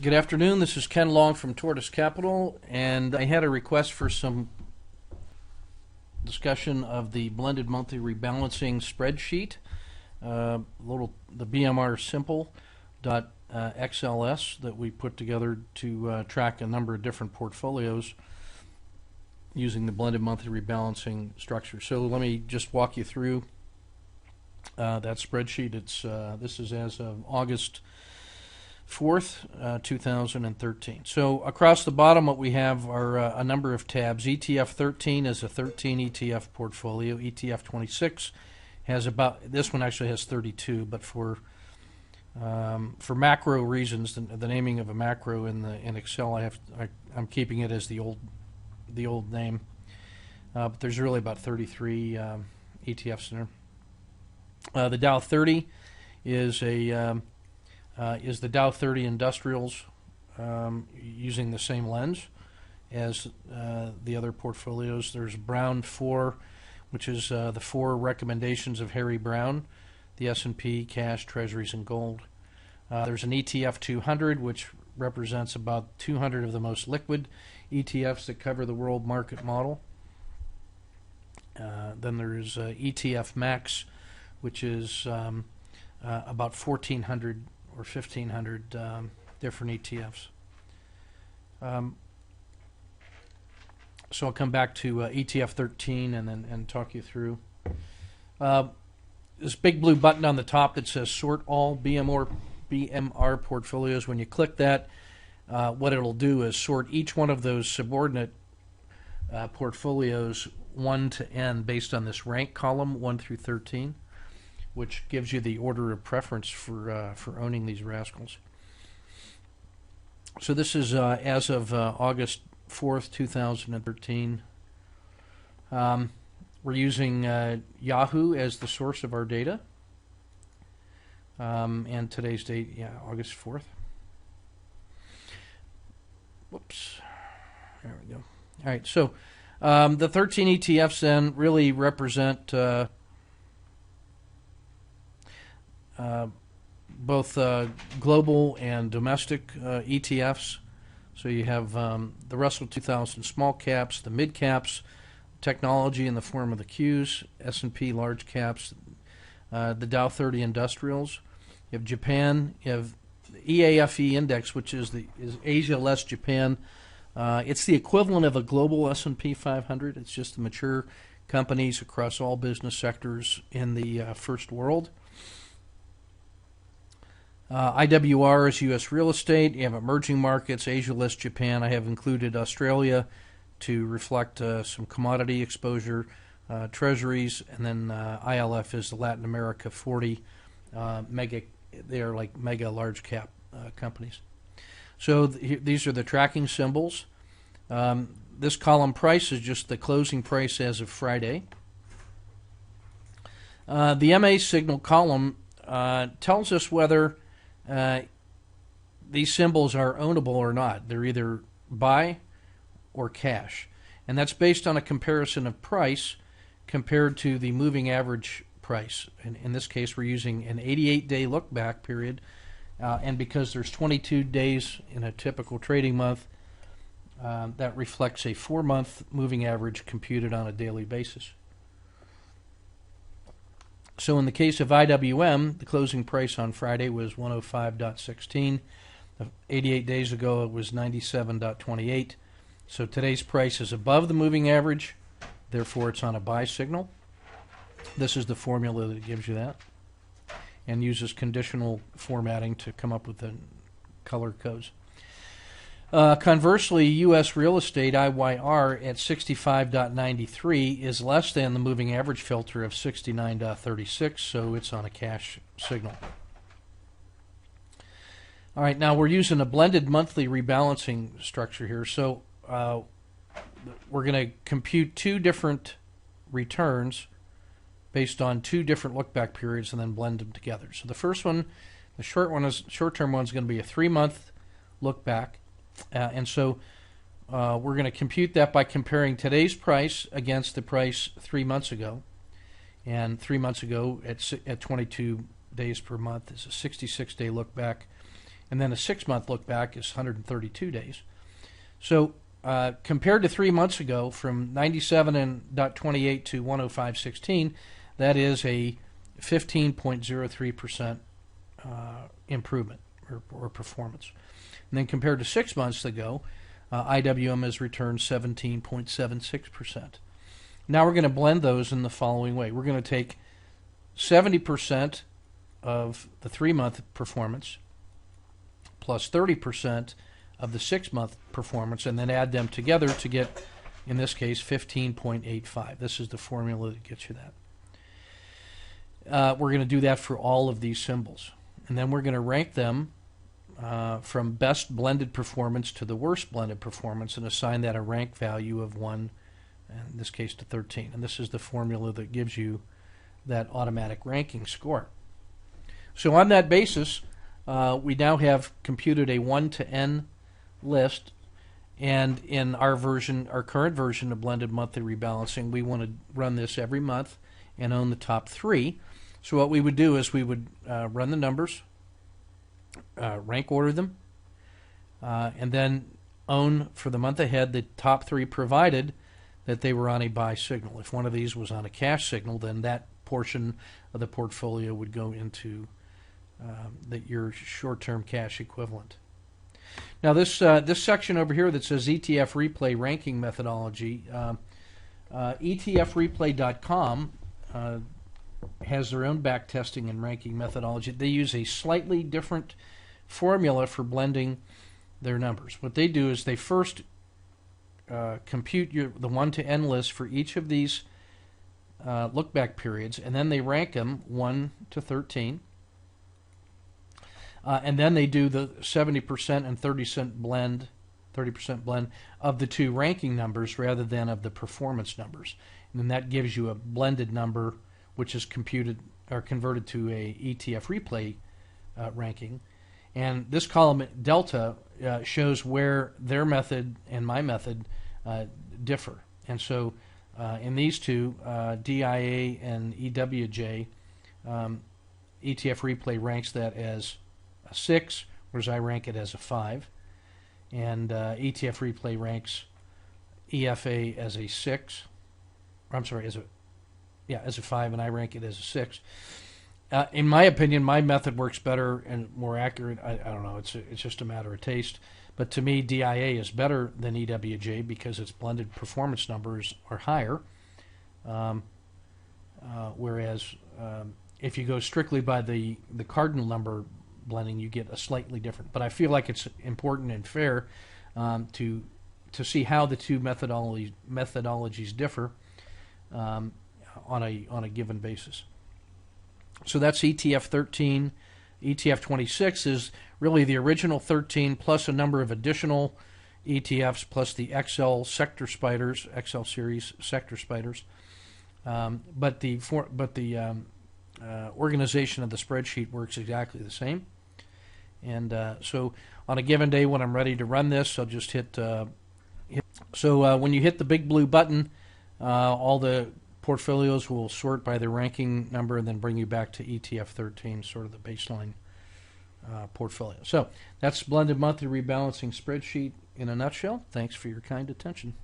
Good afternoon. This is Ken Long from Tortoise Capital, and I had a request for some discussion of the blended monthly rebalancing spreadsheet, the BMR simple .xls that we put together to track a number of different portfolios using the blended monthly rebalancing structure. So let me just walk you through that spreadsheet. This is as of August 4th, 2013. So across the bottom what we have are a number of tabs. ETF 13 is a 13 ETF portfolio. ETF 26 has this one actually has 32, but for macro reasons, the naming of a macro in Excel, I'm keeping it as the old name. But there's really about 33 ETFs in there. The Dow 30 is the Dow 30 Industrials, using the same lens as the other portfolios. There's Brown 4, which is the 4 recommendations of Harry Brown, the S&P, cash, treasuries, and gold. There's an ETF 200, which represents about 200 of the most liquid ETFs that cover the world market model. Then there's ETF Max, which is about 1,400 or 1,500 different ETFs. So I'll come back to ETF 13 and talk you through this big blue button on the top that says Sort All BMR Portfolios. When you click that, what it'll do is sort each one of those subordinate portfolios 1 to N based on this rank column 1 through 13. Which gives you the order of preference for owning these rascals. So this is as of August 4th, 2013. We're using Yahoo as the source of our data. And today's date, August 4th. Whoops. There we go. All right, so the 13 ETFs then really represent both global and domestic ETFs. So you have the Russell 2000 small caps, the mid caps, technology in the form of the Qs, S&P large caps, the Dow 30 industrials. You have Japan. You have the EAFE index, which is Asia less Japan. It's the equivalent of a global S&P 500. It's just the mature companies across all business sectors in the first world. IWR is U.S. real estate. You have emerging markets, Asia less Japan. I have included Australia to reflect some commodity exposure, treasuries, and then ILF is the Latin America 40 mega. They are like mega large cap companies. So these are the tracking symbols. This column price is just the closing price as of Friday. The MA signal column tells us whether these symbols are ownable or not. They're either buy or cash. And that's based on a comparison of price compared to the moving average price. And in this case, we're using an 88-day look-back period. And because there's 22 days in a typical trading month, that reflects a 4-month moving average computed on a daily basis. So in the case of IWM, the closing price on Friday was 105.16. 88 days ago, it was 97.28. So today's price is above the moving average. Therefore, it's on a buy signal. This is the formula that gives you that and uses conditional formatting to come up with the color codes. Conversely, U.S. real estate, IYR, at 65.93 is less than the moving average filter of 69.36, so it's on a cash signal. All right, now we're using a blended monthly rebalancing structure here. So we're going to compute 2 different returns based on 2 different look-back periods and then blend them together. So the first one, the short-term one, is going to be a 3-month look-back. And so we're going to compute that by comparing today's price against the price 3 months ago. And 3 months ago, at 22 days per month, is a 66-day look back. and then a 6-month look back is 132 days. So compared to 3 months ago, from 97.28 to 105.16, that is a 15.03% improvement or performance. And then compared to 6 months ago, IWM has returned 17.76%. Now we're going to blend those in the following way. We're going to take 70% of the 3-month performance plus 30% of the 6-month performance, and then add them together to get, in this case, 15.85. This is the formula that gets you that. We're going to do that for all of these symbols. And then we're going to rank them from best blended performance to the worst blended performance and assign that a rank value of 1, in this case to 13. And this is the formula that gives you that automatic ranking score. So on that basis, we now have computed a 1 to n list, and in our current version of blended monthly rebalancing, we want to run this every month and own the top 3. So what we would do is we would run the numbers, rank order them, and then own for the month ahead the top 3, provided that they were on a buy signal. If one of these was on a cash signal, then that portion of the portfolio would go into your short-term cash equivalent. Now this section over here that says ETF replay ranking methodology, ETFreplay.com has their own back testing and ranking methodology. They use a slightly different formula for blending their numbers. What they do is they first compute the 1 to n list for each of these look back periods, and then they rank them 1 to 13. And then they do the 70% and 30% blend of the 2 ranking numbers rather than of the performance numbers. And then that gives you a blended number, which is computed or converted to a ETF replay ranking. And this column delta shows where their method and my method differ. And so in these two, DIA and EWJ, ETF replay ranks that as a 6, whereas I rank it as a 5. And ETF replay ranks EFA as a 6. I'm sorry, as a 5, and I rank it as a 6. In my opinion, my method works better and more accurate. I don't know. It's just a matter of taste. But to me, DIA is better than EWJ because its blended performance numbers are higher. Whereas if you go strictly by the cardinal number blending, you get a slightly different. But I feel like it's important and fair to see how the two methodologies differ on a given basis. So that's ETF 13. ETF 26 is really the original 13 plus a number of additional ETFs plus the XL sector spiders, XL series sector spiders. But the organization of the spreadsheet works exactly the same. And so on a given day when I'm ready to run this, I'll just hit. So when you hit the big blue button, all the portfolios will sort by their ranking number and then bring you back to ETF 13, sort of the baseline portfolio. So that's blended monthly rebalancing spreadsheet in a nutshell. Thanks for your kind attention.